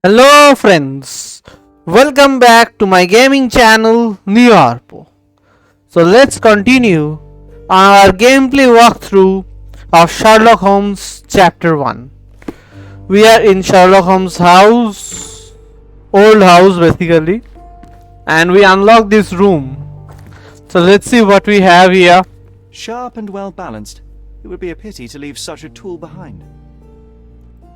Hello friends, welcome back to my gaming channel Neoarpo. So let's continue our gameplay walkthrough of Sherlock Holmes Chapter 1. We are in Sherlock Holmes' house, old house basically, and we unlock this room. So let's see what we have here. Sharp and well balanced. It would be a pity to leave such a tool behind.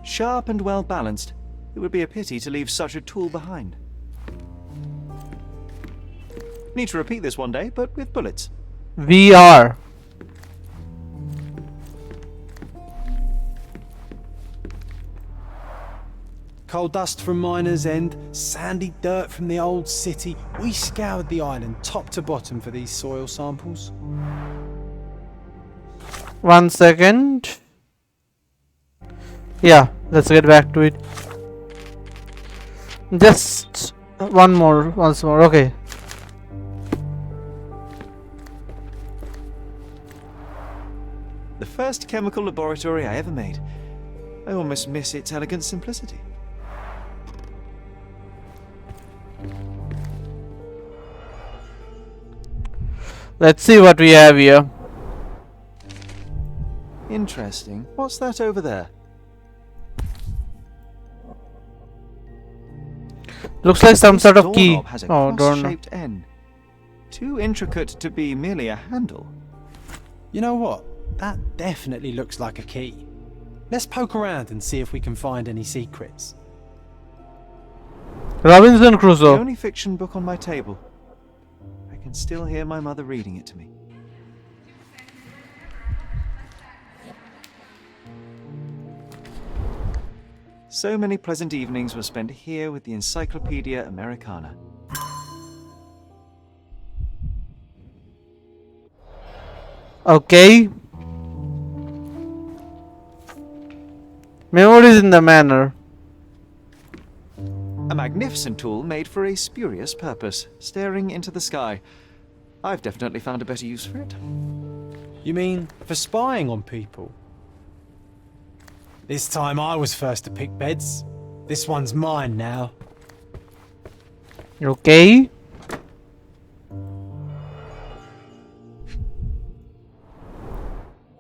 Sharp and well balanced. It would be a pity to leave such a tool behind. Need to repeat this one day, but with bullets. We are. Coal dust from Miner's End, sandy dirt from the old city. We scoured the island top to bottom for these soil samples. 1 second. Yeah, let's get back to it. Just once more, okay. The first chemical laboratory I ever made. I almost miss its elegant simplicity. Let's see what we have here. Interesting. What's that over there? Looks like some sort of key. Doorknob has a Oh, doorknob. cross-shaped end. Too intricate to be merely a handle. You know what? That definitely looks like a key. Let's poke around and see if we can find any secrets. Robinson The Crusoe. only fiction book on my table. I can still hear my mother reading it to me. So many pleasant evenings were spent here with the Encyclopedia Americana. Okay. Memories in the manor. A magnificent tool made for a spurious purpose, staring into the sky. I've definitely found a better use for it. You mean for spying on people? This time I was first to pick beds. This one's mine now. Okay.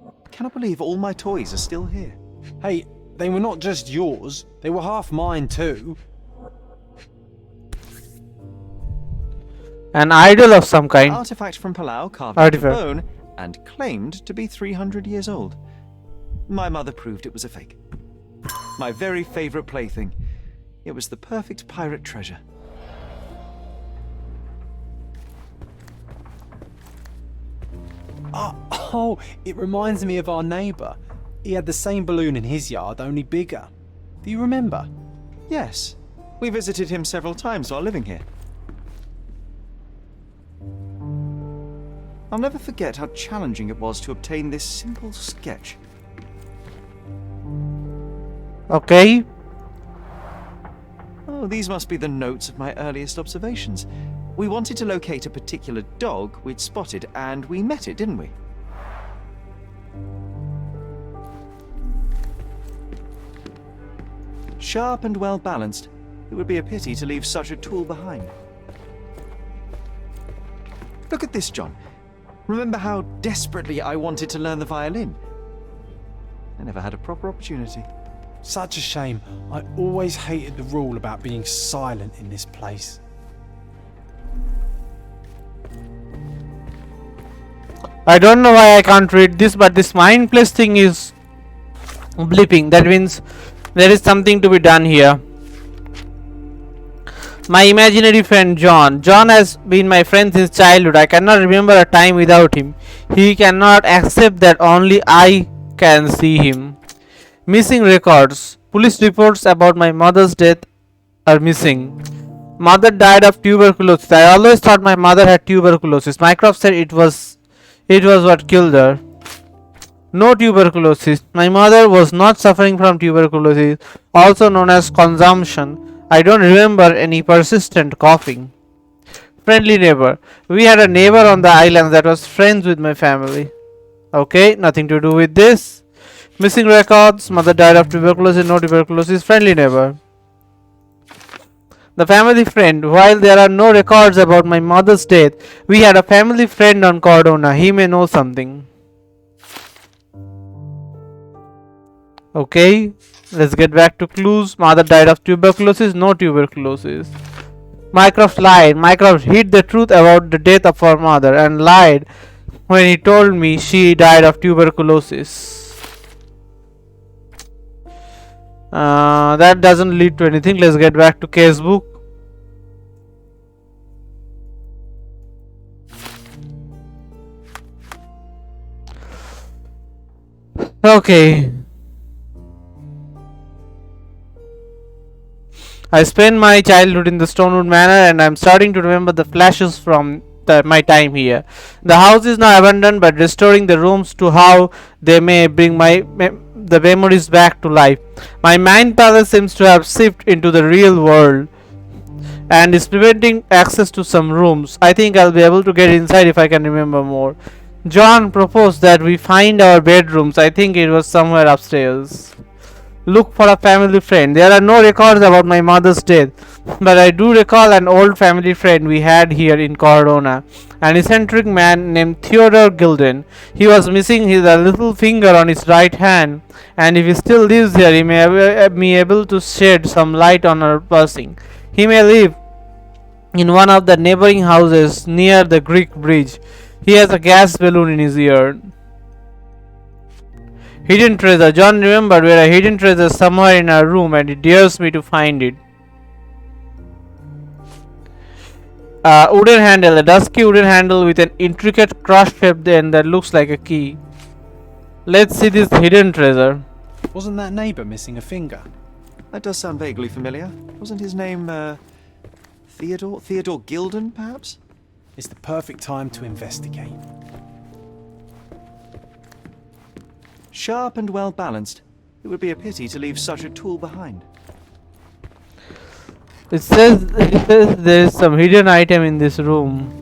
I cannot believe all my toys are still here. Hey, they were not just yours, they were half mine too. An idol of some kind. Artifact from Palau carved out of Artifact. bone and claimed to be 300 years old. My mother proved it was a fake. My very favourite plaything. It was the perfect pirate treasure. Oh, it reminds me of our neighbour. He had the same balloon in his yard, only bigger. Do you remember? Yes, we visited him several times while living here. I'll never forget how challenging it was to obtain this simple sketch. Okay. Oh, these must be the notes of my earliest observations. We wanted to locate a particular dog we'd spotted, and we met it, didn't we? Sharp and well balanced. It would be a pity to leave such a tool behind. Look at this, John. Remember how desperately I wanted to learn the violin? I never had a proper opportunity. Such a shame. I always hated the rule about being silent in this place. I don't know why I can't read this, but this mind place thing is blipping. That means there is something to be done here. My imaginary friend John. John has been my friend since childhood. I cannot remember a time without him. He cannot accept that only I can see him. Missing records. Police reports about my mother's death are missing. Mother died of tuberculosis. I always thought my mother had tuberculosis. Mycroft said it was what killed her. No tuberculosis. My mother was not suffering from tuberculosis, also known as consumption. I don't remember any persistent coughing. Friendly neighbor. We had a neighbor on the island that was friends with my family. Okay, nothing to do with this. Missing records. Mother died of tuberculosis. No tuberculosis. Friendly neighbor. The family friend. While there are no records about my mother's death, we had a family friend on Cordona. He may know something. Okay, let's get back to clues. Mother died of tuberculosis. No tuberculosis. Mycroft lied. Mycroft hid the truth about the death of her mother and lied when he told me she died of tuberculosis. That doesn't lead to anything. Let's get back to casebook. Okay. I spent my childhood in the Stonewood Manor and I'm starting to remember the flashes from my time here. The house is now abandoned, but restoring the rooms to how they may bring the memories back to life. My mind palace seems to have shifted into the real world and is preventing access to some rooms. I think I'll be able to get inside if I can remember more. John proposed that we find our bedrooms. I think it was somewhere upstairs. Look for a family friend. There are no records about my mother's death, but I do recall an old family friend we had here in Cordona, an eccentric man named Theodore Gilded. He was missing his little finger on his right hand, and if he still lives here, he may be able to shed some light on our passing. He may live in one of the neighboring houses near the Greek bridge. He has a gas balloon in his ear. Hidden treasure. John remembered where a hidden treasure somewhere in our room and he dares me to find it. Wooden handle. A dusky wooden handle with an intricate cross-shaped end that looks like a key. Let's see this hidden treasure. Wasn't that neighbour missing a finger? That does sound vaguely familiar. Wasn't his name, Theodore? Theodore Gilded, perhaps? It's the perfect time to investigate. Sharp and well balanced. It would be a pity to leave such a tool behind. It says there is some hidden item in this room.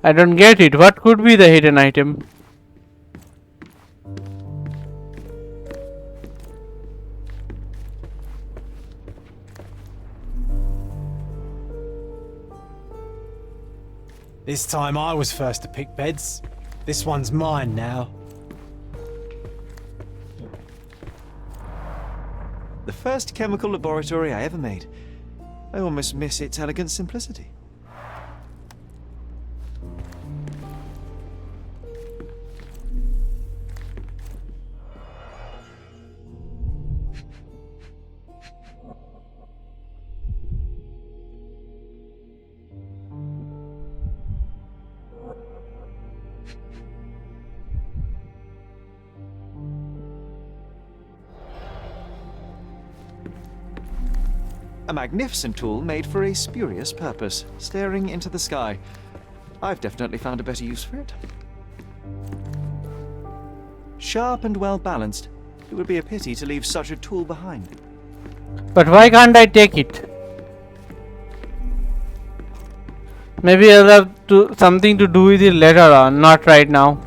I don't get it. What could be the hidden item? This time I was first to pick beds. This one's mine now. The first chemical laboratory I ever made. I almost miss its elegant simplicity. A magnificent tool made for a spurious purpose, staring into the sky. I've definitely found a better use for it. Sharp and well balanced. It would be a pity to leave such a tool behind. But why can't I take it? Maybe I'll have something to do with it later on, not right now.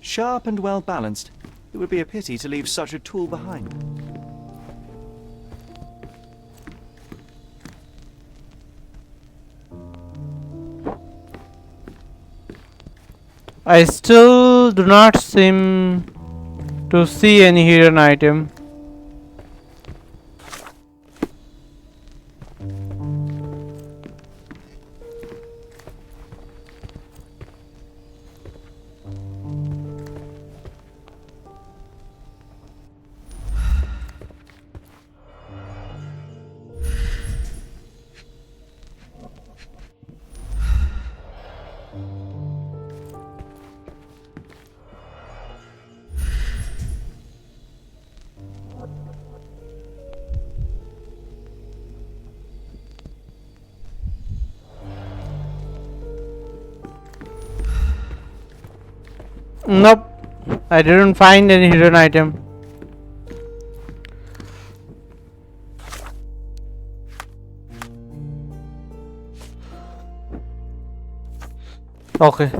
Sharp and well balanced. It would be a pity to leave such a tool behind. I still do not seem to see any hidden item. Nope. I didn't find any hidden item. Okay.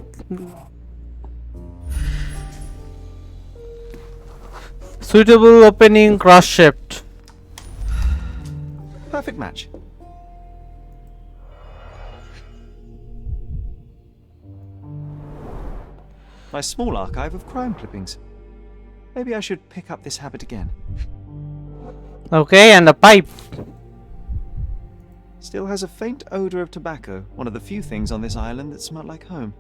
Suitable opening cross-shaped. Perfect match. My small archive of crime clippings. Maybe I should pick up this habit again. Okay, and a pipe. Still has a faint odor of tobacco, one of the few things on this island that smell like home.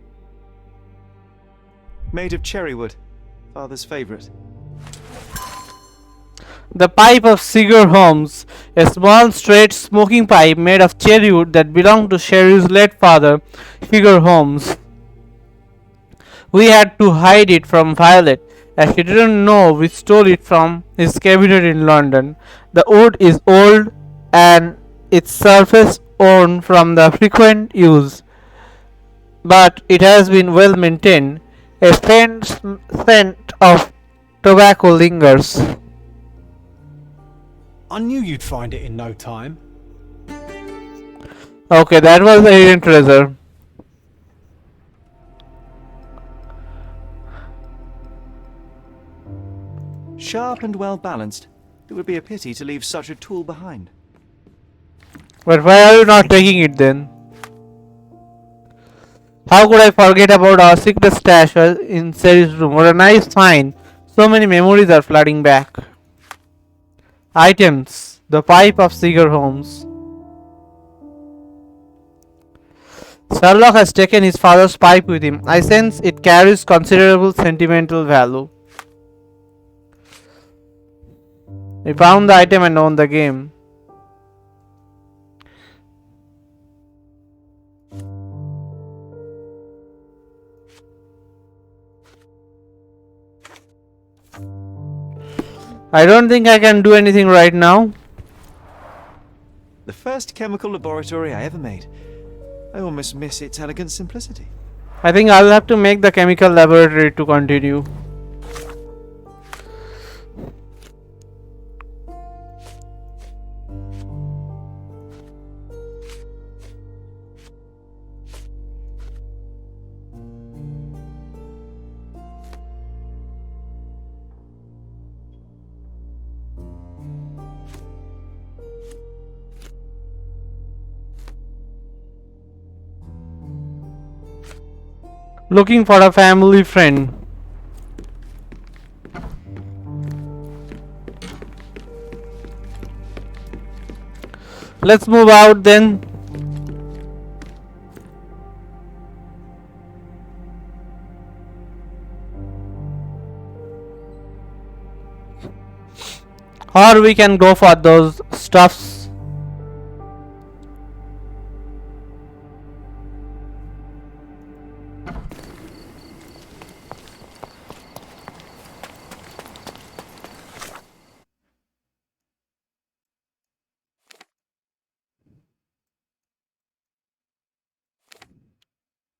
Made of cherry wood, father's favorite. The pipe of Sherlock Holmes, a small straight smoking pipe made of cherry wood that belonged to Sherry's late father, Sherlock Holmes. We had to hide it from Violet, as she didn't know we stole it from his cabinet in London. The wood is old and its surface worn from the frequent use, but it has been well maintained. A faint scent of tobacco lingers. I knew you'd find it in no time. Okay, that was a hidden treasure. Sharp and well balanced. It would be a pity to leave such a tool behind. But why are you not taking it then? How could I forget about our secret stash in Sherry's room? What a nice find. So many memories are flooding back. Items. The pipe of Sherlock Holmes. Sherlock has taken his father's pipe with him. I sense it carries considerable sentimental value. We found the item and won the game. I don't think I can do anything right now. The first chemical laboratory I ever made. I almost miss its elegant simplicity. I think I'll have to make the chemical laboratory to continue. Looking for a family friend. Let's move out then. Or we can go for those stuffs.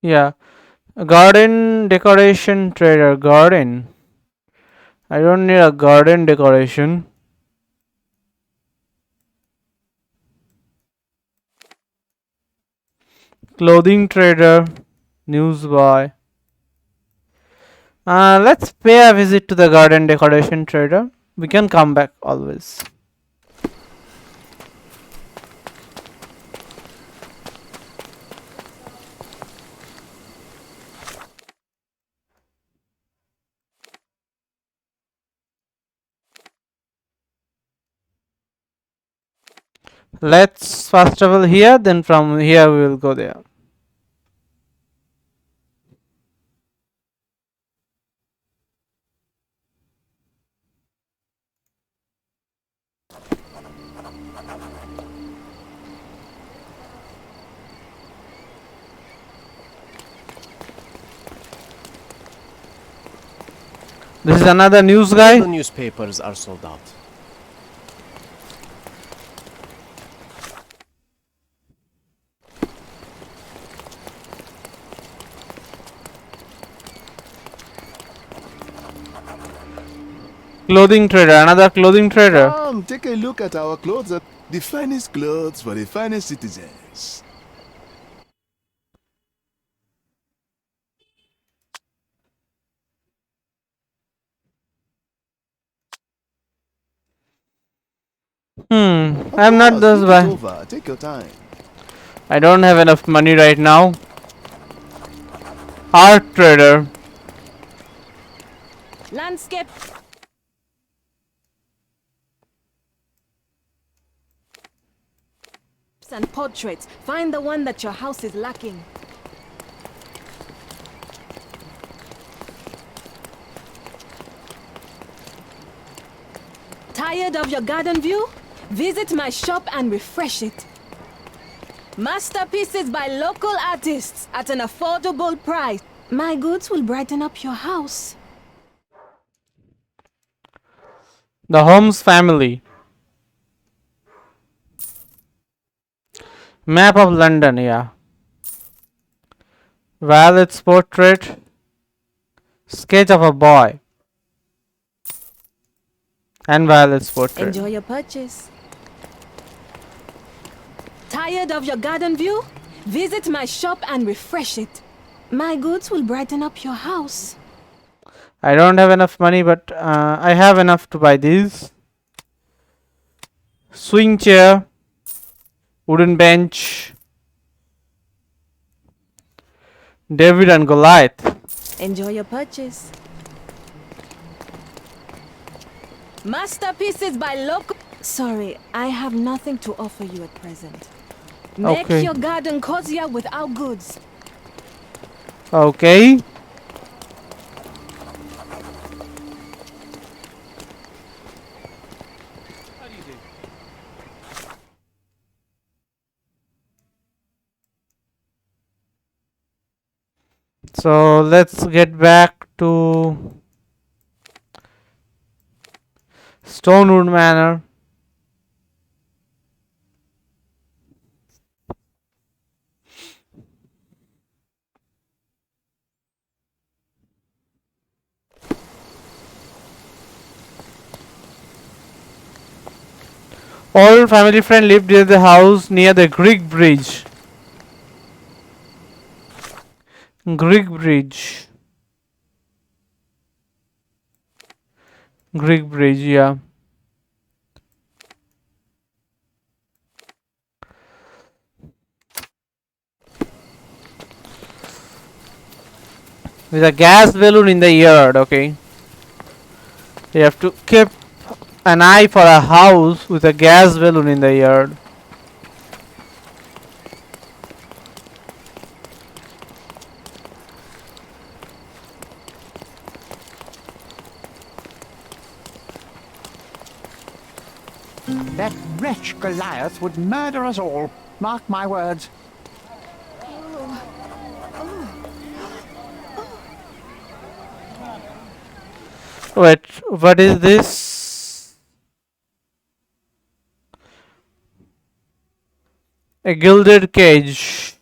Yeah, garden decoration trader. Garden. I don't need a garden decoration. Clothing trader. Newsboy. Let's pay a visit to the garden decoration trader. We can come back always. Let's first travel here, then from here we will go there. This is another news guy. The newspapers are sold out. Clothing trader, another clothing trader. Come, take a look at our clothes. The finest clothes for the finest citizens. I'm not those Think it guy. over. Take your time. I don't have enough money right now. Art trader. Landscape. And portraits. Find the one that your house is lacking. Tired of your garden view? Visit my shop and refresh it. Masterpieces by local artists at an affordable price. My goods will brighten up your house. The Holmes family. Map of London, yeah. Valet's portrait. Sketch of a boy. And Valet's portrait. Enjoy your purchase. Tired of your garden view? Visit my shop and refresh it. My goods will brighten up your house. I don't have enough money, but I have enough to buy these. Swing chair. Wooden bench. David and Goliath. Enjoy your purchase. Masterpieces by local... Sorry, I have nothing to offer you at present. Make Okay. your garden cozier with our goods. Okay. So let's get back to Stonewood Manor. Old family friend lived near the house near the Greek bridge. Greek bridge. Greek bridge, yeah. With a gas balloon in the yard, okay. You have to keep an eye for a house with a gas balloon in the yard. That wretch Goliath would murder us all. Mark my words. Wait, what is this? A gilded cage.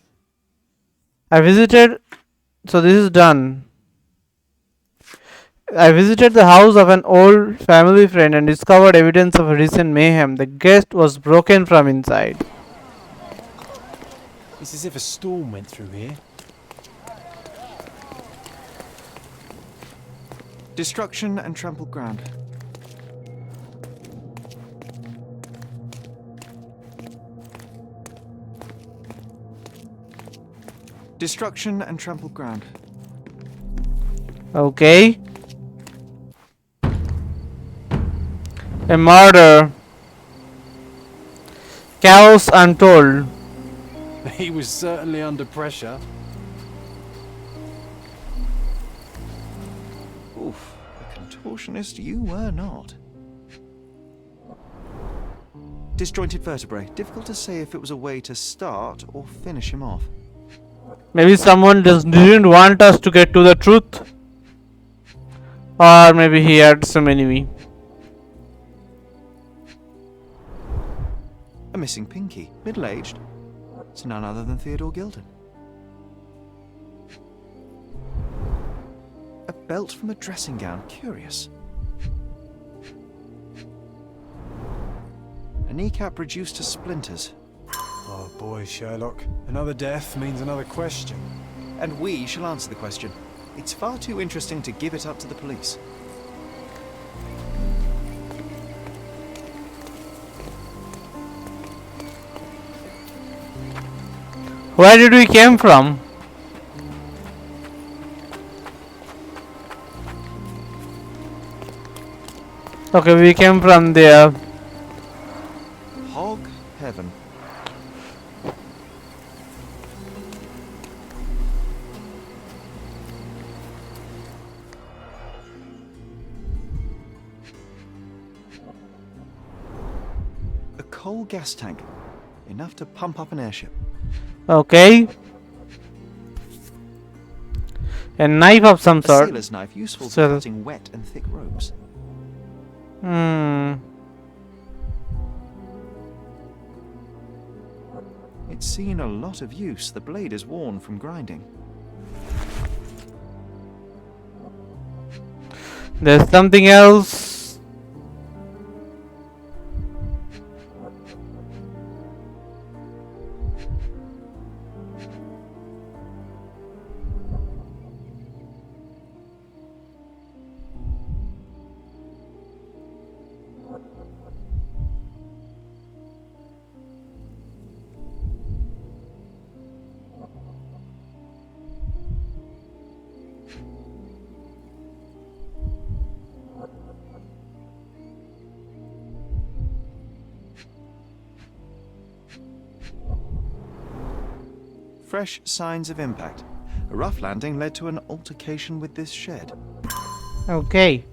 I visited. So this is done. I visited the house of an old family friend and discovered evidence of a recent mayhem. The guest was broken from inside. It's as if a storm went through here. Destruction and trampled ground. Destruction and trampled ground. Okay. A murder. Chaos untold. He was certainly under pressure. Oof, a contortionist you were not. Disjointed vertebrae. Difficult to say if it was a way to start or finish him off. Maybe someone just didn't want us to get to the truth. Or maybe he had some enemy. A missing pinky. Middle-aged. It's none other than Theodore Gilded. A belt from a dressing gown. Curious. kneecap reduced to splinters. Oh boy, Sherlock. Another death means another question. And we shall answer the question. It's far too interesting to give it up to the police. Where did we came from? Okay, we came from there. Hog heaven. A coal gas tank. Enough to pump up an airship. Okay. A knife of some A sort. sailor's knife useful for So- cutting wet and thick ropes. It's seen a lot of use. The blade is worn from grinding. There's something else. Fresh signs of impact. A rough landing led to an altercation with this shed. Okay.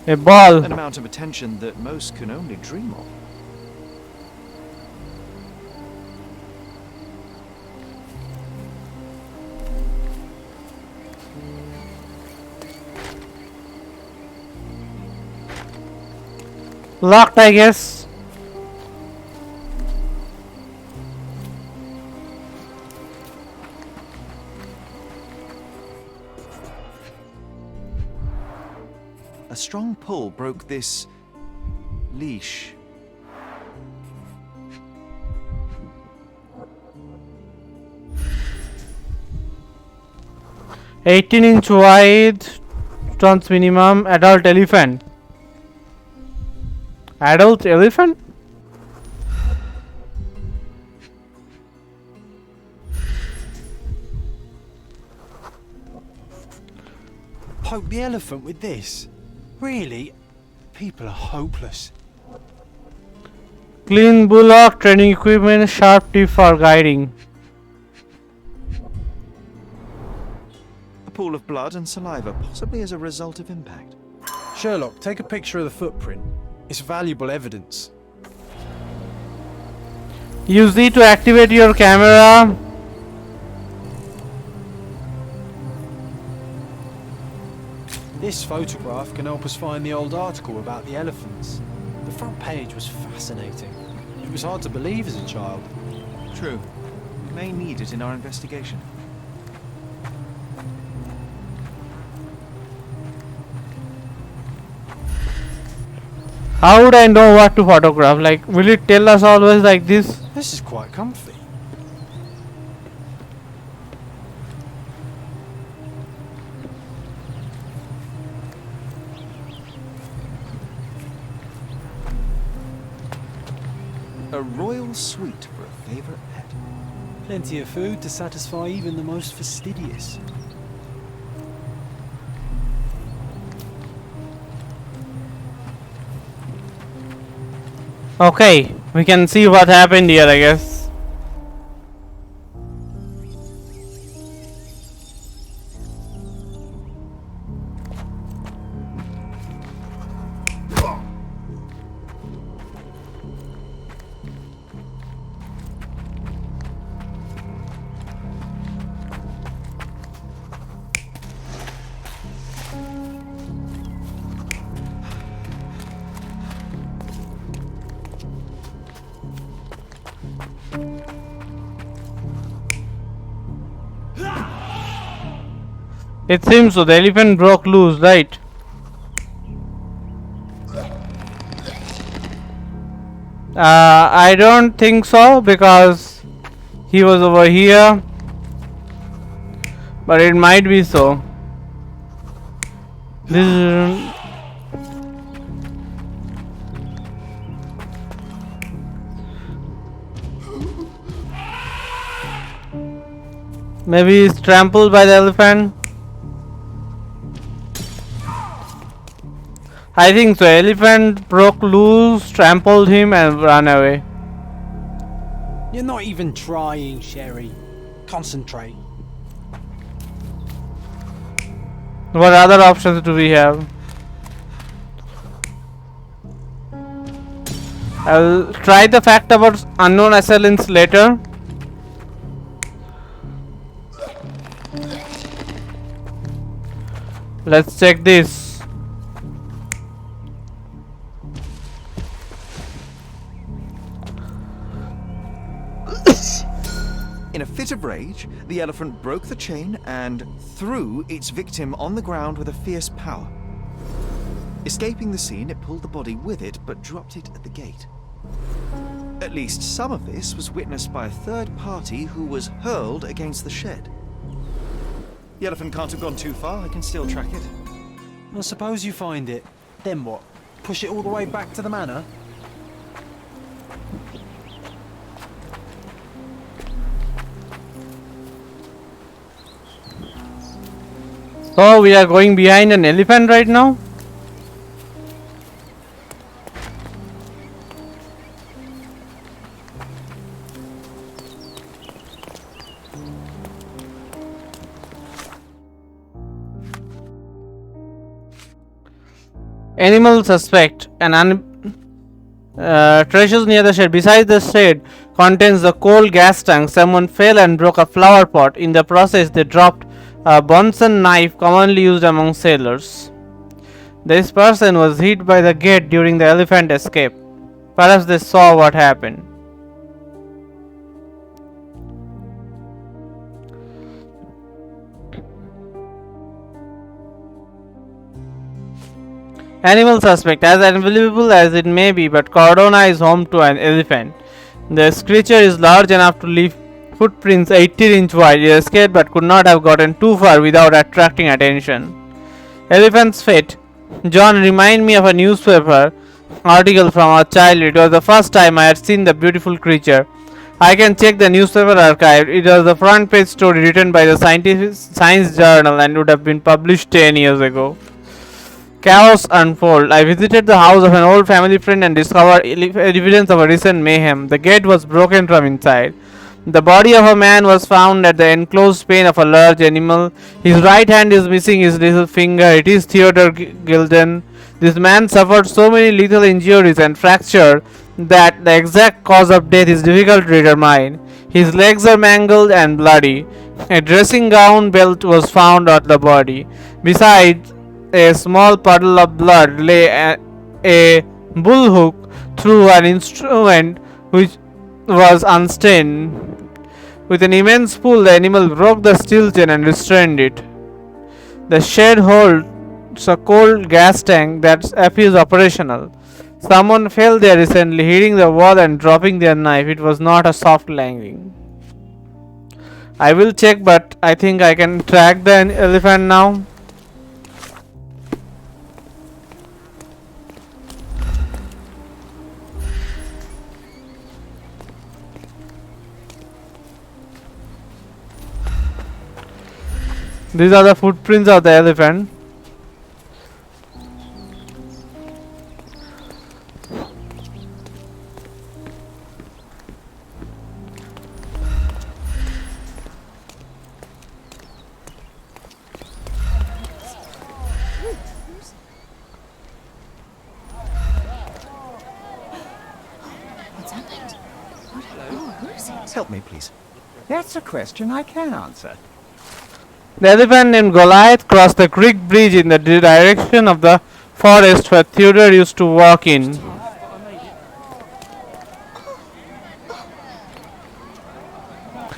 A ball. An amount of attention that most can only dream of. Locked, I guess. A strong pull broke this leash. "18-inch wide, tons minimum, adult elephant." Adult elephant? Poke the elephant with this? Really? People are hopeless. Clean bullock, training equipment, sharp tip for guiding. A pool of blood and saliva, possibly as a result of impact. Sherlock, take a picture of the footprint. It's valuable evidence. Use it to activate your camera. This photograph can help us find the old article about the elephants. The front page was fascinating. It was hard to believe as a child. True. We may need it in our investigation. How would I know what to photograph? Like, will it tell us always like this? This is quite comfy. A royal suite for a favorite pet. Plenty of food to satisfy even the most fastidious. Okay, we can see what happened here, I guess. It seems so. The elephant broke loose, right? I don't think so because he was over here, but it might be so. This is maybe he's trampled by the elephant. I think so. Elephant broke loose, trampled him, and ran away. You're not even trying, Sherry. Concentrate. What other options do we have? I'll try the fact about unknown assailants later. Let's check this. In a fit of rage, the elephant broke the chain and threw its victim on the ground with a fierce power. Escaping the scene, it pulled the body with it, but dropped it at the gate. At least some of this was witnessed by a third party who was hurled against the shed. The elephant can't have gone too far. I can still track it. Well, suppose you find it. Then what? Push it all the way back to the manor? So we are going behind an elephant right now. Animal suspect. Treasures near the shed. Besides the shed contains the coal gas tank. Someone fell and broke a flower pot. In the process, they dropped a Bunsen knife commonly used among sailors. This person was hit by the gate during the elephant escape. Perhaps they saw what happened. Animal suspect. As unbelievable as it may be, but Cordona is home to an elephant. This creature is large enough to leave footprints 18 inch wide. He escaped but could not have gotten too far without attracting attention. Elephant's fate. John reminded me of a newspaper article from our childhood. It was the first time I had seen the beautiful creature. I can check the newspaper archive. It was the front page story written by the science journal and would have been published 10 years ago. Chaos unfold. I visited the house of an old family friend and discovered evidence of a recent mayhem. The gate was broken from inside. The body of a man was found at the enclosed pen of a large animal. His right hand is missing his little finger. It is Theodore Gilded. This man suffered so many lethal injuries and fractures that the exact cause of death is difficult to determine. His legs are mangled and bloody. A dressing gown belt was found on the body. Besides a small puddle of blood lay a bullhook through an instrument which was unstained. With an immense pull, the animal broke the steel chain and restrained it. The shed holds a cold gas tank that appears operational. Someone fell there recently, hitting the wall and dropping their knife. It was not a soft landing. I will check, but I think I can track the elephant now. These are the footprints of the elephant. Help me, please. That's a question I can answer. The elephant named Goliath crossed the creek bridge in the direction of the forest where Theodore used to walk in.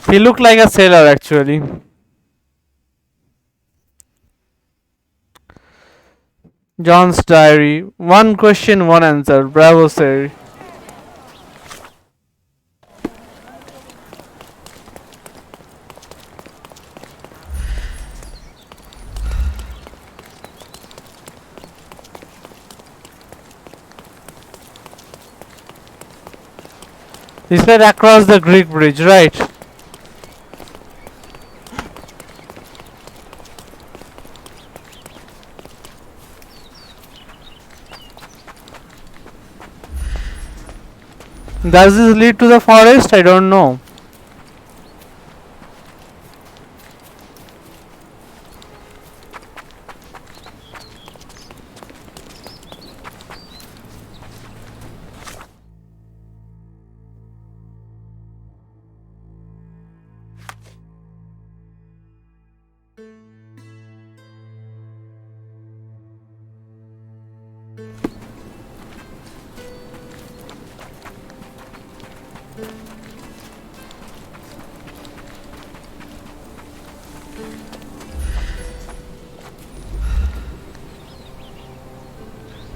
He looked like a sailor actually. John's diary. One question, one answer. Bravo, sir. He said across the Greek bridge, right? Does this lead to the forest? I don't know.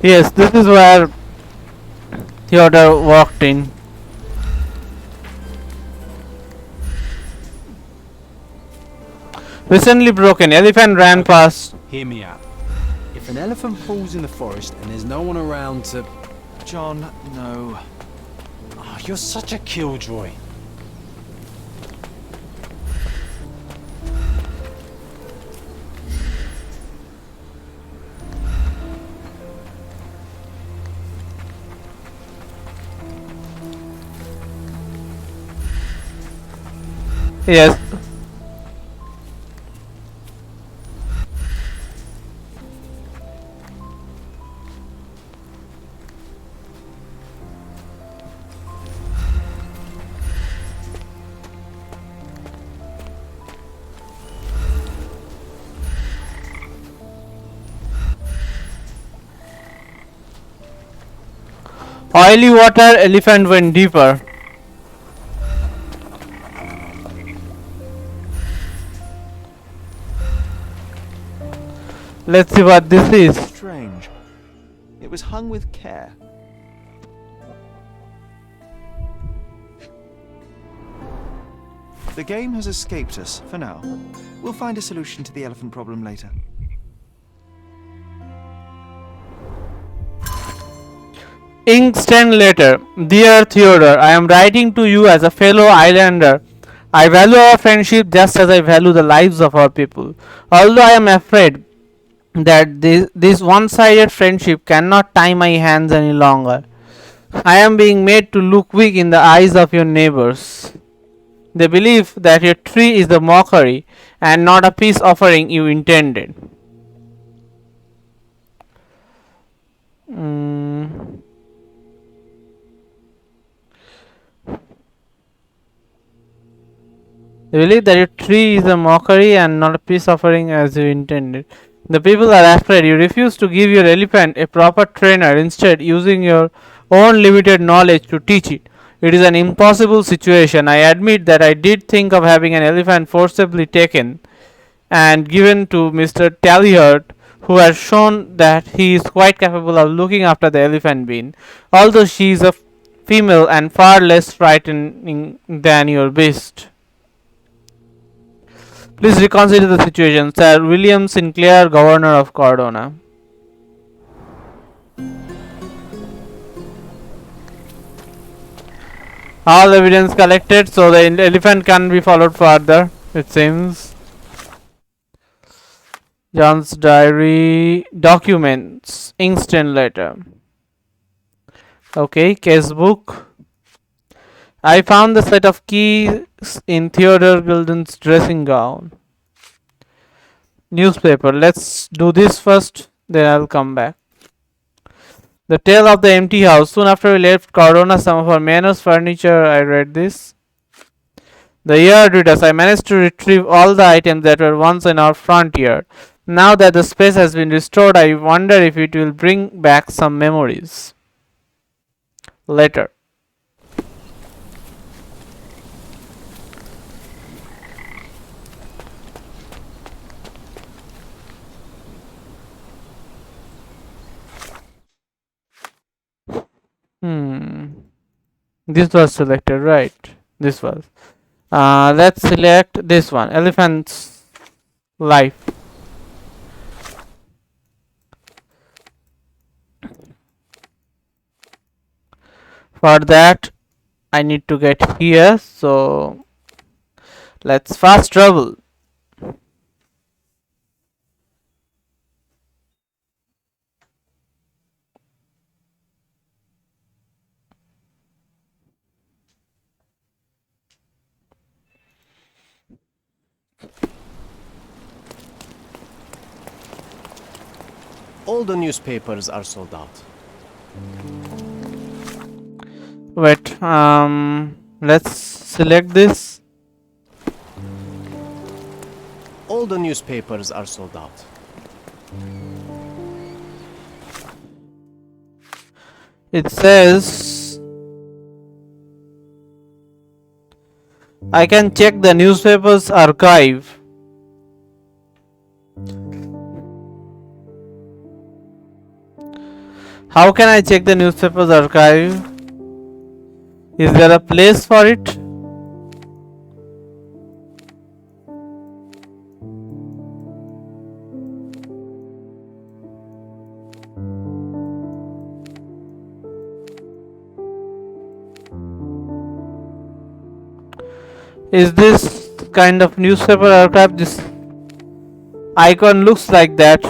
Yes, this is where Theodore walked in. Recently broken. Elephant ran past. Hear me out. If an elephant falls in the forest and there's no one around to... John, no. Oh, you're such a killjoy. Yes. Oily water, elephant went deeper. Let's see what this is. Strange. It was hung with care. The game has escaped us for now. We'll find a solution to the elephant problem later. Instant letter. Dear Theodore, I am writing to you as a fellow islander. I value our friendship just as I value the lives of our people. Although I am afraid that this one-sided friendship cannot tie my hands any longer. I am being made to look weak in the eyes of your neighbors. They believe that your tree is a mockery and not a peace offering you intended. They believe that your tree is a mockery and not a peace offering as you intended. The people are afraid you refuse to give your elephant a proper trainer, instead using your own limited knowledge to teach it. It is an impossible situation. I admit that I did think of having an elephant forcibly taken and given to Mr. Tallyhurt, who has shown that he is quite capable of looking after the elephant bean, although she is a female and far less frightening than your beast. Please reconsider the situation. Sir William Sinclair, Governor of Cordona. All evidence collected, so the elephant can be followed further, it seems. John's diary, documents, instant letter. Okay, casebook. I found the set of keys in Theodore Gilded's dressing gown. Newspaper. Let's do this first, then I'll come back. The Tale of the Empty House. Soon after we left Cordona, some of our manor's furniture, I read this. The yard readers. I managed to retrieve all the items that were once in our front yard. Now that the space has been restored, I wonder if it will bring back some memories. Letter. Hmm. This was selected, right? This was. Let's select this one. Elephant's life. For that, I need to get here. So let's fast travel. All the newspapers are sold out. Wait. Let's select this. All the newspapers are sold out. It says I can check the newspaper's archive. How can I check the newspaper's archive? Is there a place for it? Is this kind of newspaper archive? This icon looks like that.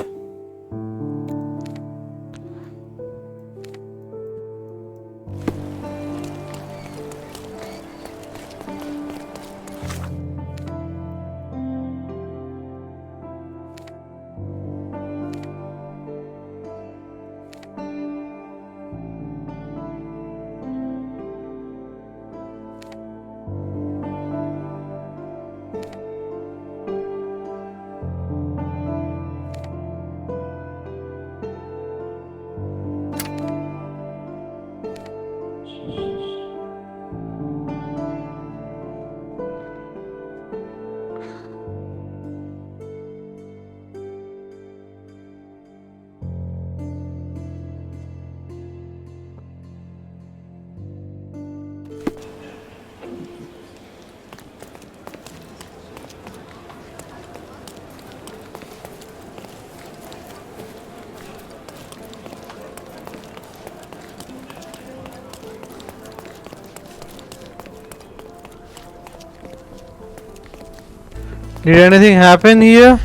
Did anything happen here?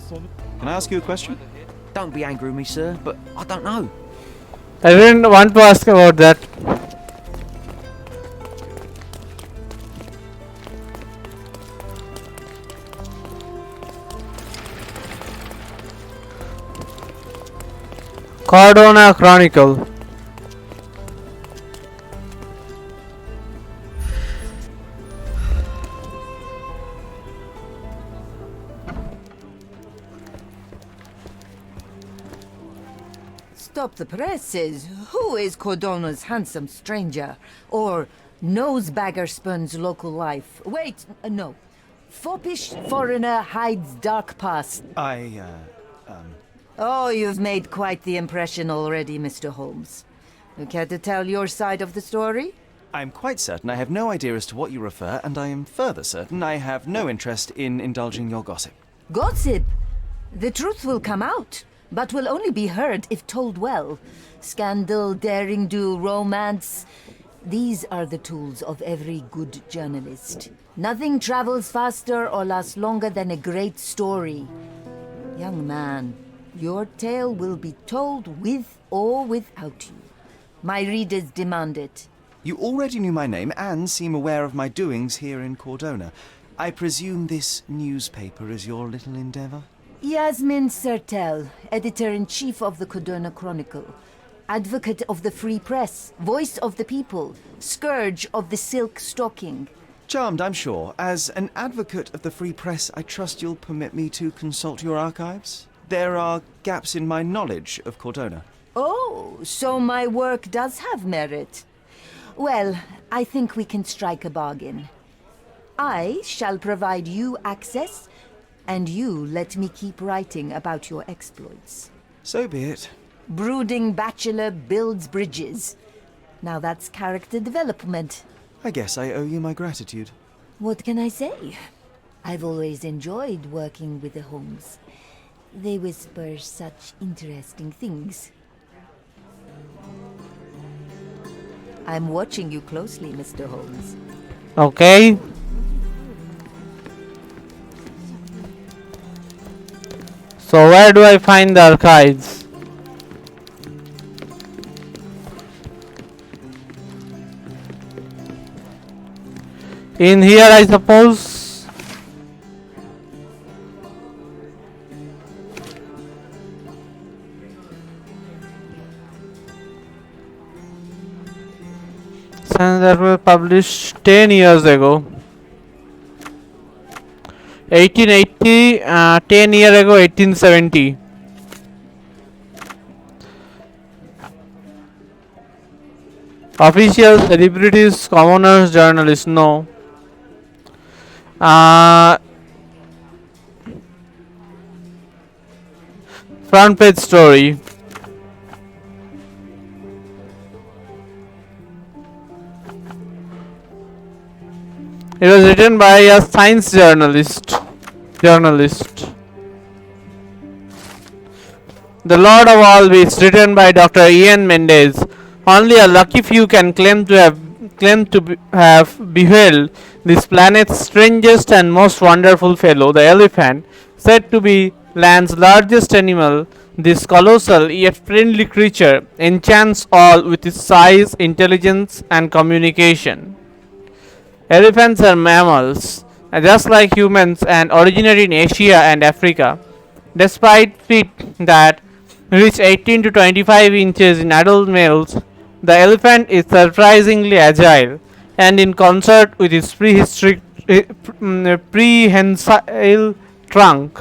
Can I ask you a question? Don't be angry with me, sir, but I don't know. I didn't want to ask about that. Cordona Chronicle. Stop the presses. Who is Cordona's handsome stranger? Or nosebagger spurns local life? Wait, no. Foppish foreigner hides dark past. Oh, you've made quite the impression already, Mr. Holmes. You care to tell your side of the story? I'm quite certain I have no idea as to what you refer, and I am further certain I have no interest in indulging your gossip. Gossip? The truth will come out, but will only be heard if told well. Scandal, daring-do, romance. These are the tools of every good journalist. Nothing travels faster or lasts longer than a great story. Young man, your tale will be told with or without you. My readers demand it. You already knew my name and seem aware of my doings here in Cordona. I presume this newspaper is your little endeavor? Yasmin Sertel, editor-in-chief of the Cordona Chronicle. Advocate of the free press, voice of the people, scourge of the silk stocking. Charmed, I'm sure. As an advocate of the free press, I trust you'll permit me to consult your archives? There are gaps in my knowledge of Cordona. Oh, so my work does have merit. Well, I think we can strike a bargain. I shall provide you access and you let me keep writing about your exploits. So be it. Brooding bachelor builds bridges. Now that's character development. I guess I owe you my gratitude. What can I say? I've always enjoyed working with the Holmes. They whisper such interesting things. I'm watching you closely, Mr. Holmes. Okay. So where do I find the archives? In here, I suppose. Since that was published 10 years ago. 1880, 10 years ago, 1870. Officials, celebrities, commoners, journalists, no. Front page story. It was written by a science journalist. The Lord of All Beasts, written by Dr. Ian Mendes. Only a lucky few can claim to have beheld this planet's strangest and most wonderful fellow, the elephant, said to be land's largest animal. This colossal yet friendly creature enchants all with its size, intelligence, and communication. Elephants are mammals, just like humans, and originate in Asia and Africa. Despite feet that reach 18 to 25 inches in adult males, the elephant is surprisingly agile, and in concert with its prehensile trunk,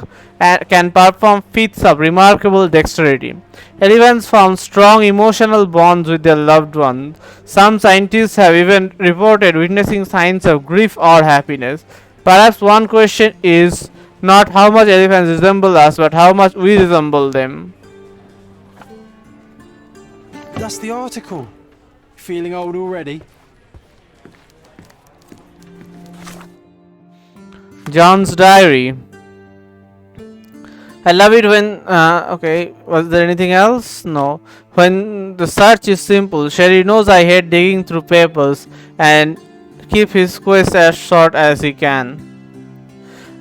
can perform feats of remarkable dexterity. Elephants form strong emotional bonds with their loved ones. Some scientists have even reported witnessing signs of grief or happiness. Perhaps one question is not how much elephants resemble us, but how much we resemble them. That's the article. Feeling old already? John's diary. I love it when, okay, was there anything else? No. When the search is simple, Sherry knows I hate digging through papers and keep his quest as short as he can.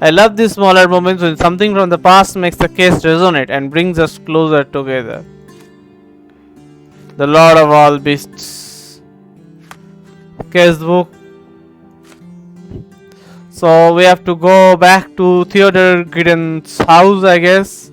I love these smaller moments when something from the past makes the case resonate and brings us closer together. The Lord of All Beasts. Case book. So we have to go back to Theodore Giddens' house, I guess.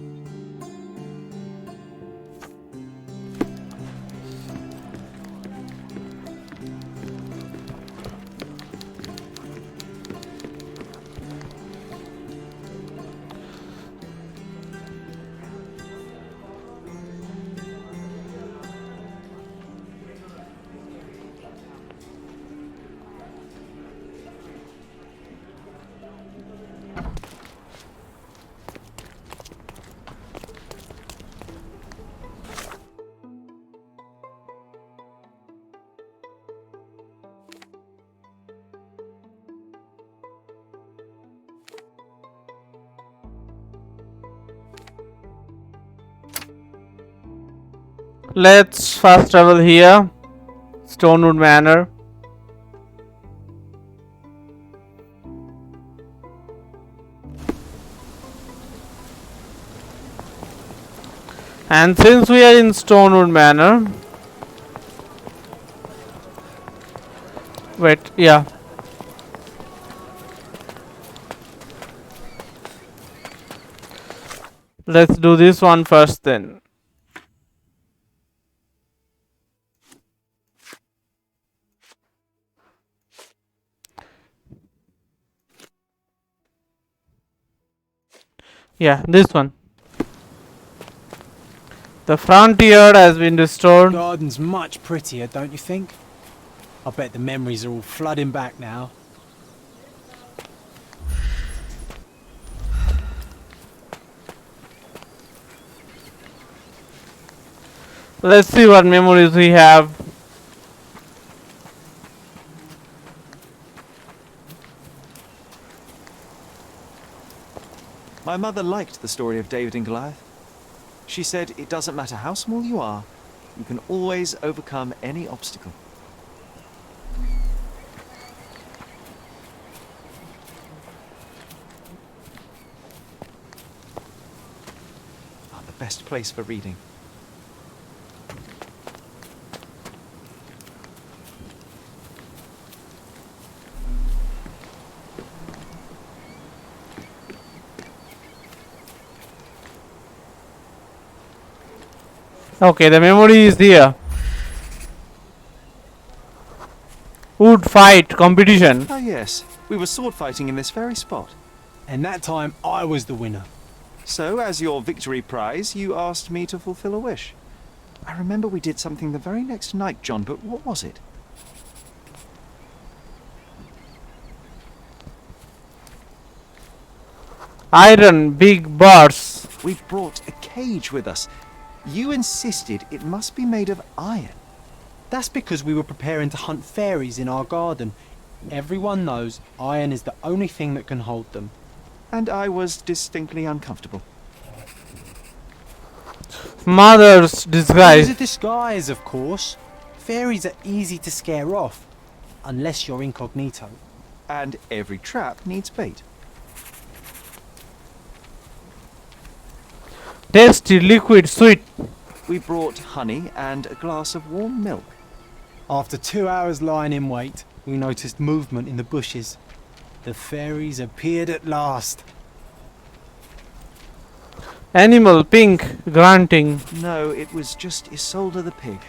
Let's fast travel here. Stonewood Manor. And since we are in Stonewood Manor, wait, yeah. Let's do this one first then. Yeah, this one. The front yard has been restored. The garden's much prettier, don't you think? I bet the memories are all flooding back now. Let's see what memories we have. My mother liked the story of David and Goliath. She said it doesn't matter how small you are, you can always overcome any obstacle. The best place for reading. Okay, the memory is here. Wood fight competition. Ah yes, we were sword fighting in this very spot. And that time I was the winner. So, as your victory prize, you asked me to fulfill a wish. I remember we did something the very next night, John, but what was it? Iron big bars. We brought a cage with us. You insisted it must be made of iron. That's because we were preparing to hunt fairies in our garden. Everyone knows iron is the only thing that can hold them. And I was distinctly uncomfortable. Mother's It was disguise. a disguise, of course. Fairies are easy to scare off, unless you're incognito. And every trap needs bait. Tasty liquid sweet. We brought honey and a glass of warm milk. After 2 hours lying in wait, we noticed movement in the bushes. The fairies appeared at last. Animal pink grunting. No, it was just Isolde the pig.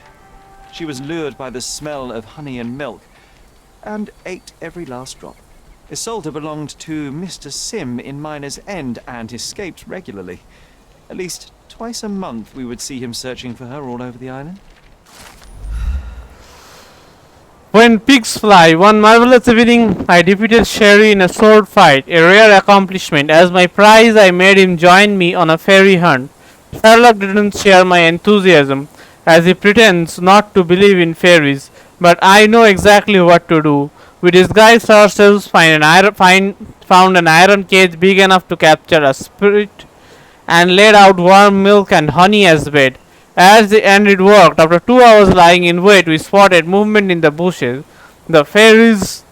She was lured by the smell of honey and milk, and ate every last drop. Isolde belonged to Mr. Sim in Miner's End and escaped regularly. At least twice a month we would see him searching for her all over the island. When pigs fly, one marvelous evening, I defeated Sherry in a sword fight, a rare accomplishment. As my prize, I made him join me on a fairy hunt. Sherlock didn't share my enthusiasm, as he pretends not to believe in fairies, but I know exactly what to do. We disguised ourselves, found an iron cage big enough to capture a spirit, and laid out warm milk and honey as bait. And it worked. After 2 hours lying in wait, we spotted movement in the bushes. The fairies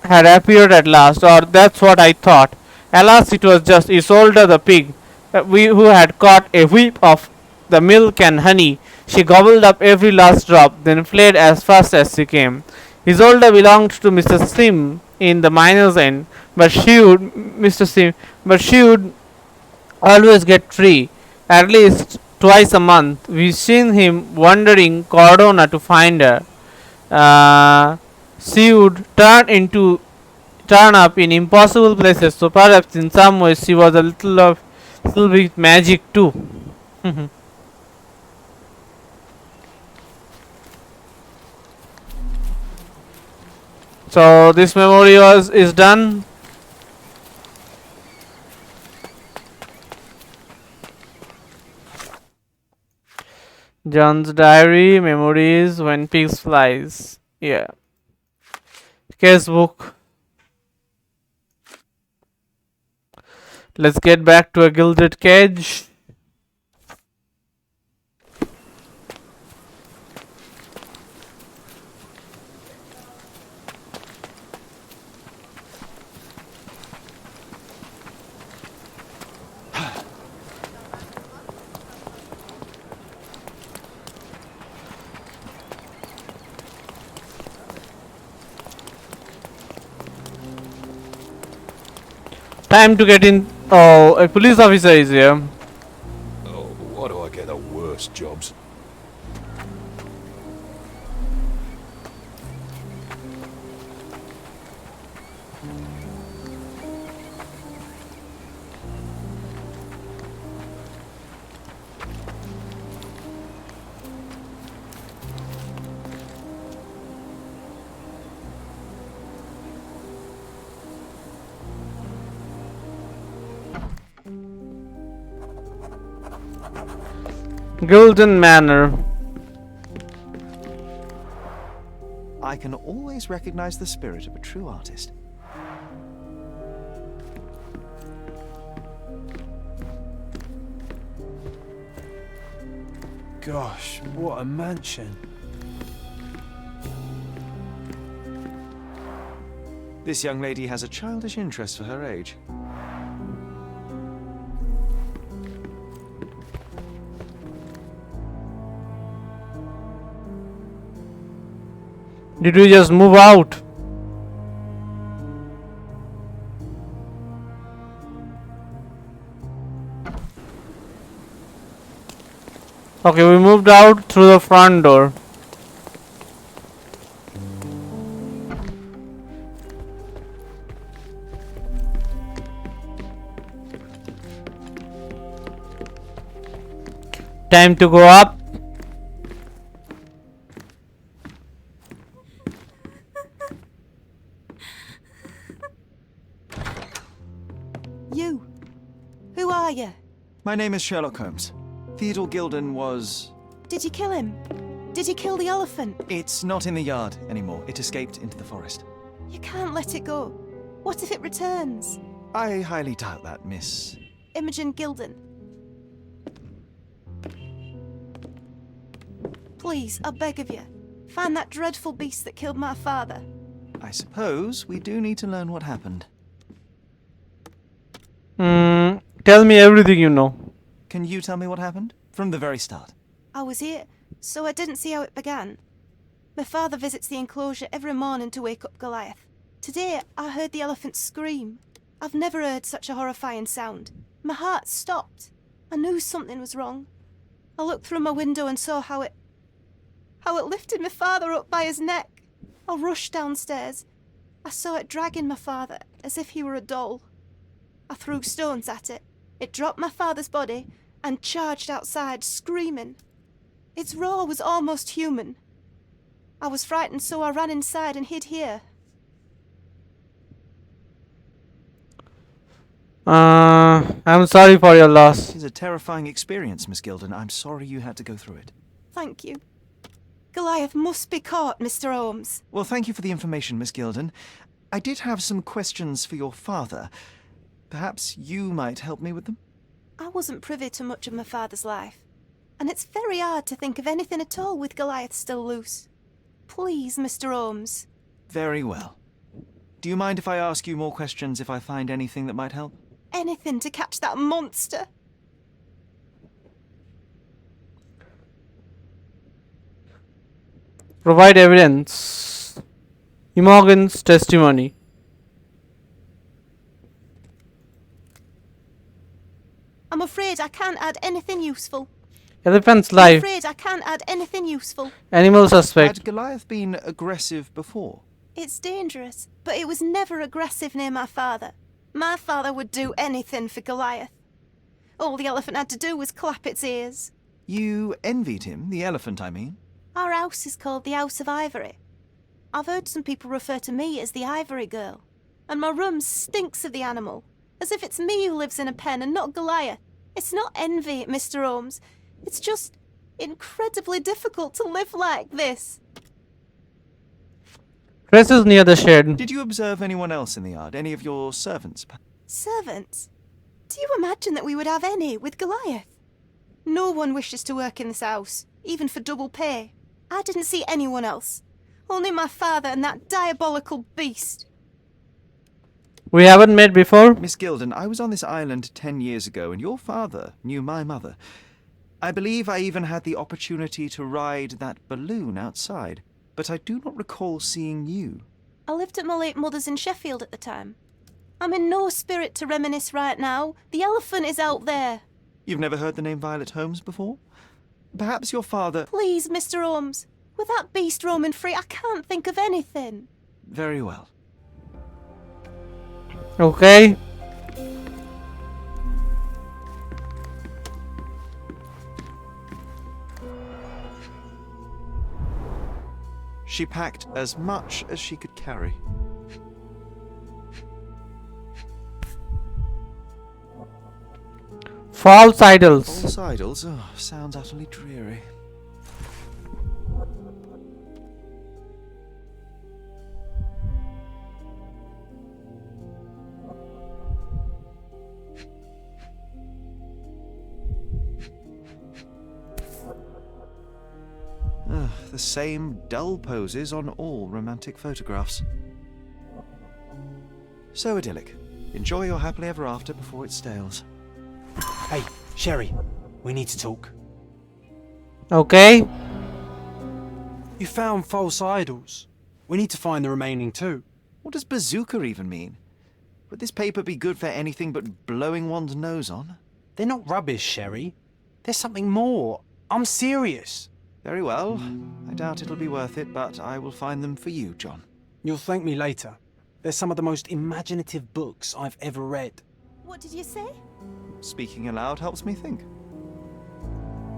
had appeared at last, or that's what I thought. Alas, it was just Isolde the pig, who had caught a whiff of the milk and honey. She gobbled up every last drop, then fled as fast as she came. Isolde belonged to Mr. Sim in the Miner's End, but she would always get free, at least twice a month. We've seen him wandering Cordona to find her. She would turn up in impossible places, so perhaps in some ways she was a little bit magic too. So this memory is done. John's diary, memories, when pigs flies. Yeah. Casebook. Let's get back to a gilded cage. Time to get in. Oh, a police officer is here. Oh, why do I get the worst jobs? Gilded Manor. I can always recognize the spirit of a true artist. Gosh, what a mansion. This young lady has a childish interest for her age. Did we just move out? Okay, we moved out through the front door. Time to go up. You. Who are you? My name is Sherlock Holmes. Theodore Gilded was... Did you kill him? Did you kill the elephant? It's not in the yard anymore. It escaped into the forest. You can't let it go. What if it returns? I highly doubt that, Miss... Imogen Gilded. Please, I beg of you, find that dreadful beast that killed my father. I suppose we do need to learn what happened. Tell me everything you know. Can you tell me what happened? From the very start. I was here, so I didn't see how it began. My father visits the enclosure every morning to wake up Goliath. Today, I heard the elephant scream. I've never heard such a horrifying sound. My heart stopped. I knew something was wrong. I looked through my window and saw how it lifted my father up by his neck. I rushed downstairs. I saw it dragging my father as if he were a doll. I threw stones at it. It dropped my father's body and charged outside, screaming. Its roar was almost human. I was frightened, so I ran inside and hid here. I'm sorry for your loss. It is a terrifying experience, Miss Gilded. I'm sorry you had to go through it. Thank you. Goliath must be caught, Mr. Holmes. Well, thank you for the information, Miss Gilded. I did have some questions for your father. Perhaps you might help me with them? I wasn't privy to much of my father's life, and it's very hard to think of anything at all with Goliath still loose. Please, Mr. Holmes. Very well. Do you mind if I ask you more questions if I find anything that might help? Anything to catch that monster. Provide evidence. Imogen's testimony. I'm afraid I can't add anything useful. Elephant's I'm life. afraid I can't add anything useful. Animal suspect. Had Goliath been aggressive before? It's dangerous, but it was never aggressive near my father. My father would do anything for Goliath. All the elephant had to do was clap its ears. You envied him, the elephant, I mean? Our house is called the House of Ivory. I've heard some people refer to me as the Ivory Girl, and my room stinks of the animal, as if it's me who lives in a pen and not Goliath. It's not envy, Mr. Holmes. It's just incredibly difficult to live like this. Chris is near the shed. Did you observe anyone else in the yard? Any of your servants? Servants? Do you imagine that we would have any with Goliath? No one wishes to work in this house, even for double pay. I didn't see anyone else. Only my father and that diabolical beast. We haven't met before? Miss Gilded, I was on this island 10 years ago, and your father knew my mother. I believe I even had the opportunity to ride that balloon outside, but I do not recall seeing you. I lived at my late mother's in Sheffield at the time. I'm in no spirit to reminisce right now. The elephant is out there. You've never heard the name Violet Holmes before? Perhaps your father... Please, Mr. Holmes. With that beast roaming free, I can't think of anything. Very well. Okay. She packed as much as she could carry. False idols. False idols? Oh, sounds utterly dreary. The same dull poses on all romantic photographs. So idyllic. Enjoy your happily ever after before it stales. Hey, Sherry, we need to talk. Okay. You found false idols. We need to find the remaining two. What does bazooka even mean? Would this paper be good for anything but blowing one's nose on? They're not rubbish, Sherry. There's something more. I'm serious. Very well. I doubt it'll be worth it, but I will find them for you, John. You'll thank me later. They're some of the most imaginative books I've ever read. What did you say? Speaking aloud helps me think.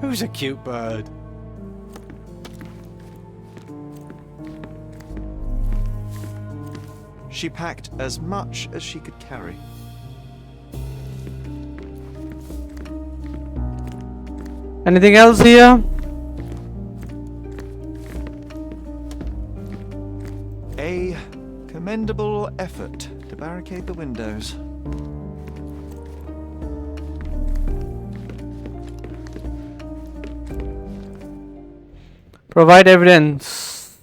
Who's a cute bird? She packed as much as she could carry. Anything else here? A commendable effort to barricade the windows. Provide evidence.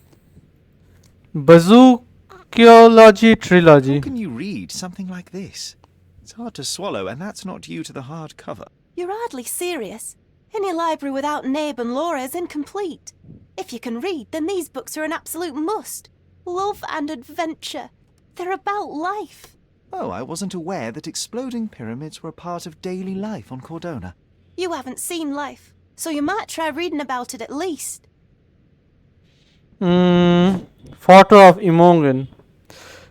Bazookiology trilogy. How can you read something like this? It's hard to swallow, and that's not due to the hard cover. You're hardly serious. Any library without Nabe and Laura is incomplete. If you can read, then these books are an absolute must. Love and adventure. They're about life. Oh, I wasn't aware that exploding pyramids were a part of daily life on Cordona. You haven't seen life, so you might try reading about it at least. Photo of Imogen.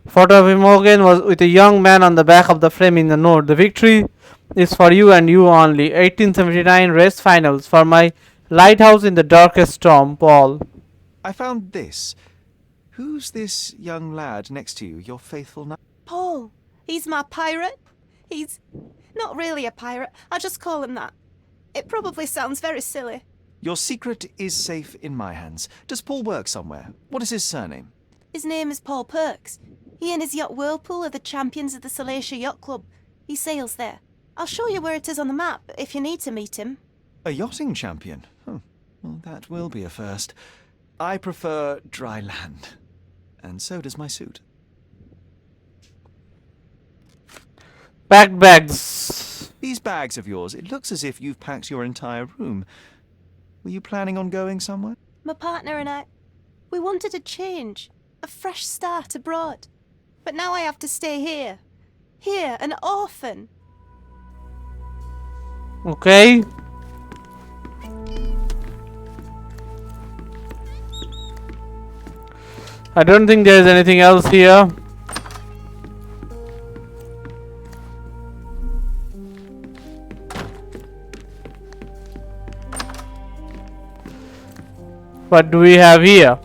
Photo of Imogen was with a young man on the back of the frame in the note. The victory is for you and you only. 1879 race finals for my lighthouse in the darkest storm, Paul. I found this. Who's this young lad next to you, your faithful knight? Paul. He's my pirate. He's not really a pirate. I'll just call him that. It probably sounds very silly. Your secret is safe in my hands. Does Paul work somewhere? What is his surname? His name is Paul Perks. He and his yacht Whirlpool are the champions of the Salacia Yacht Club. He sails there. I'll show you where it is on the map if you need to meet him. A yachting champion? Well, that will be a first. I prefer dry land. And so does my suit. Packed bags. These bags of yours, it looks as if you've packed your entire room. Were you planning on going somewhere? My partner and I, we wanted a change, a fresh start abroad. But now I have to stay here. Here, an orphan. Okay. I don't think there is anything else here. What do we have here?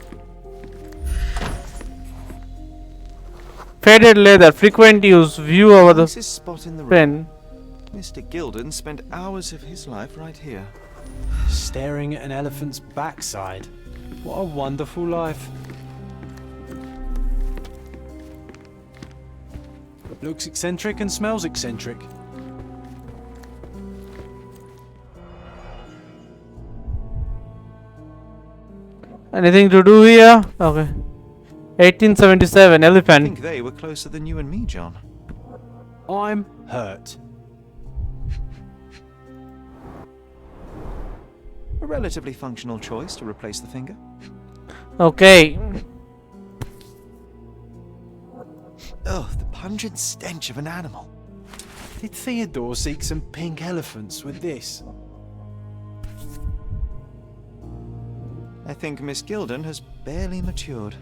Faded leather, frequent use, view over the Nicest spot in the room. pen. Mr. Gilded spent hours of his life right here. Staring at an elephant's backside. What a wonderful life. Looks eccentric and smells eccentric. Anything to do here? Okay. 1877, I elephant. think they were closer than you and me, John. I'm hurt. A relatively functional choice to replace the finger. Okay. Oh, the pungent stench of an animal. Did Theodore seek some pink elephants with this? I think Miss Gilded has barely matured.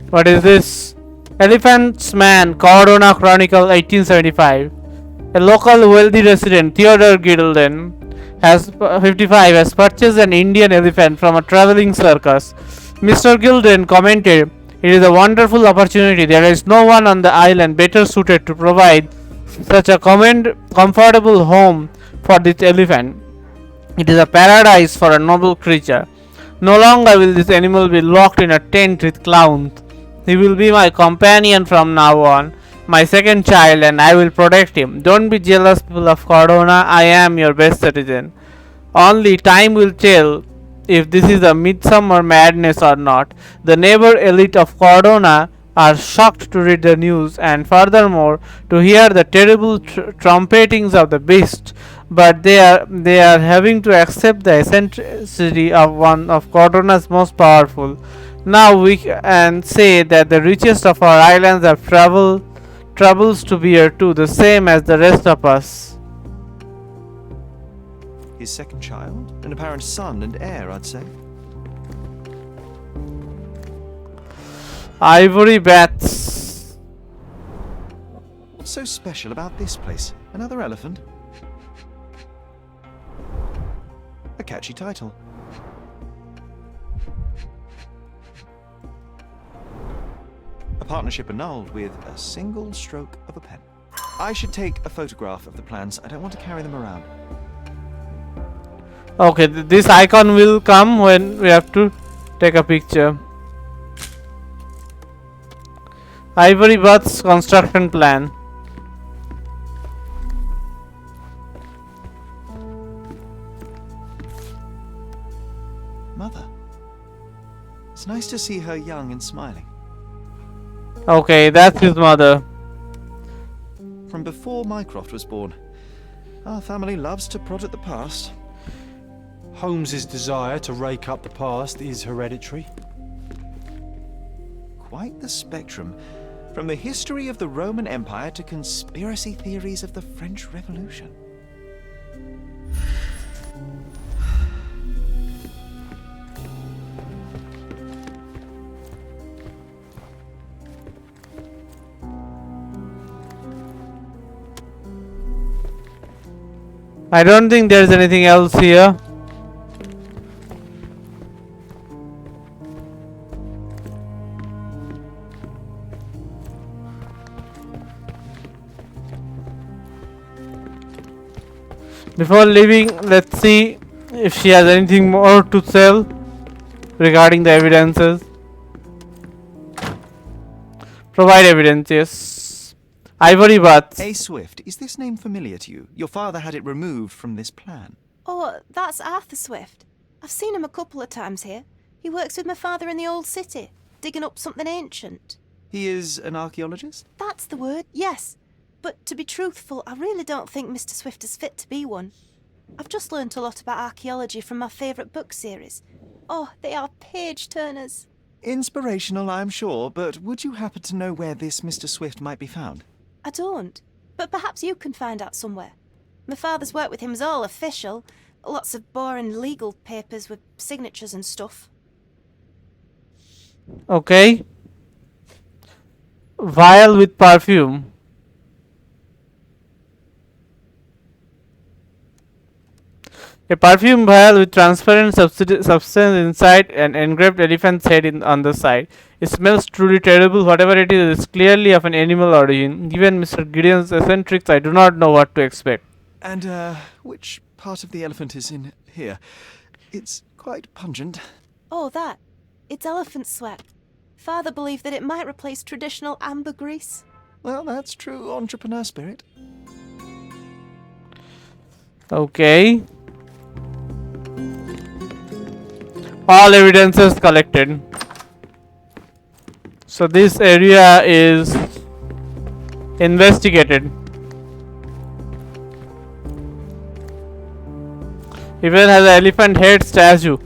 What is this? Elephant's Man, Cordona Chronicle, 1875. A local wealthy resident, Theodore Gilded, 55 has purchased an Indian elephant from a traveling circus. Mr. Gilded commented, "It is a wonderful opportunity. There is no one on the island better suited to provide such a comfortable home for this elephant. It is a paradise for a noble creature. No longer will this animal be locked in a tent with clowns. He will be my companion from now on, my second child, and I will protect him. Don't be jealous, people of Cordona. I am your best citizen. Only time will tell if this is a midsummer madness or not." The neighbor elite of Cordona are shocked to read the news and furthermore to hear the terrible trumpetings of the beast, but they are having to accept the eccentricity of one of Cordona's most powerful. Now we can say that the richest of our islands have troubles to bear too, the same as the rest of us. His second child? An apparent son and heir, I'd say. Ivory bats. What's so special about this place? Another elephant? A catchy title. A partnership annulled with a single stroke of a pen. I should take a photograph of the plans. I don't want to carry them around. Okay, this icon will come when we have to take a picture. Ivory Butts construction plan. Mother. It's nice to see her young and smiling. Okay, that's his mother. From before Mycroft was born. Our family loves to prod at the past. Holmes's desire to rake up the past is hereditary. Quite the spectrum. From the history of the Roman Empire to conspiracy theories of the French Revolution. I don't think there's anything else here. Before leaving, let's see if she has anything more to sell regarding the evidences. Provide evidence, yes. Ivory Butts. A. Swift, is this name familiar to you? Your father had it removed from this plan. Oh, that's Arthur Swift. I've seen him a couple of times here. He works with my father in the old city, digging up something ancient. He is an archaeologist? That's the word, yes. But to be truthful, I really don't think Mr. Swift is fit to be one. I've just learnt a lot about archaeology from my favourite book series. Oh, they are page-turners. Inspirational, I'm sure, but would you happen to know where this Mr. Swift might be found? I don't, but perhaps you can find out somewhere. My father's work with him is all official. Lots of boring legal papers with signatures and stuff. Okay. Vial with perfume. A perfume vial with transparent substance inside and engraved elephant's head on the side. It smells truly terrible. Whatever it is clearly of an animal origin. Given Mr. Gideon's eccentrics, I do not know what to expect. And, which part of the elephant is in here? It's quite pungent. Oh, that. It's elephant sweat. Father believed that it might replace traditional ambergris. Well, that's true entrepreneur spirit. Okay. All evidences collected. So this area is investigated. Even has an elephant head statue.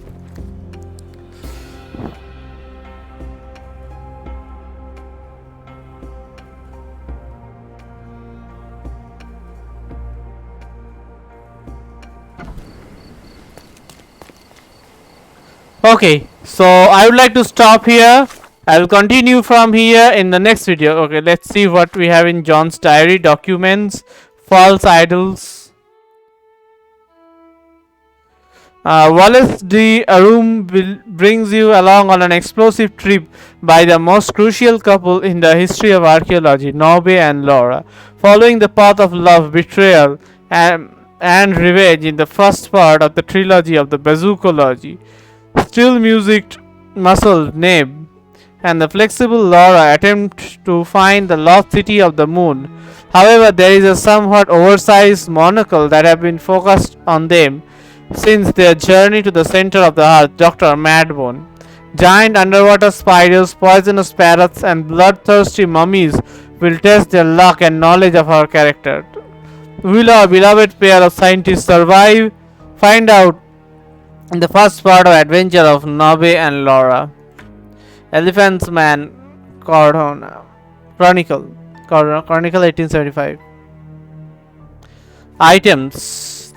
Okay, so I would like to stop here. I will continue from here in the next video. Okay, let's see what we have in John's diary. Documents, false idols. Wallace D. Arum brings you along on an explosive trip by the most crucial couple in the history of archaeology, Norway and Laura. Following the path of love, betrayal, and revenge in the first part of the trilogy of the Bazookology, still music muscle Neb and the flexible Laura attempt to find the lost city of the moon. However, there is a somewhat oversized monocle that have been focused on them since their journey to the center of the earth, Dr. Madbone. Giant underwater spiders, poisonous parrots, and bloodthirsty mummies will test their luck and knowledge of our character. Will our beloved pair of scientists survive? Find out in the first part of Adventure of Norway and Laura. Elephant's Man, Cordona. Chronicle 1875. Items: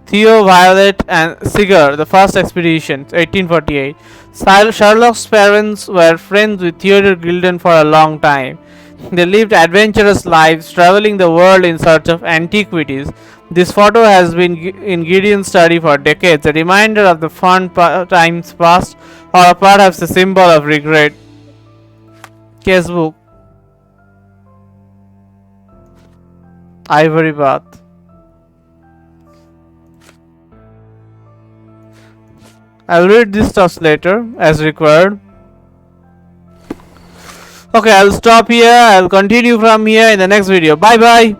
Theo, Violet, and Sigur, the first expedition, 1848. Sherlock's parents were friends with Theodore Gilded for a long time. They lived adventurous lives, traveling the world in search of antiquities. This photo has been in Gideon's study for decades, a reminder of the fun times past, or perhaps a symbol of regret. Casebook. Ivory bath. I'll read this stuff later as required. Okay, I'll stop here. I'll continue from here in the next video. Bye bye.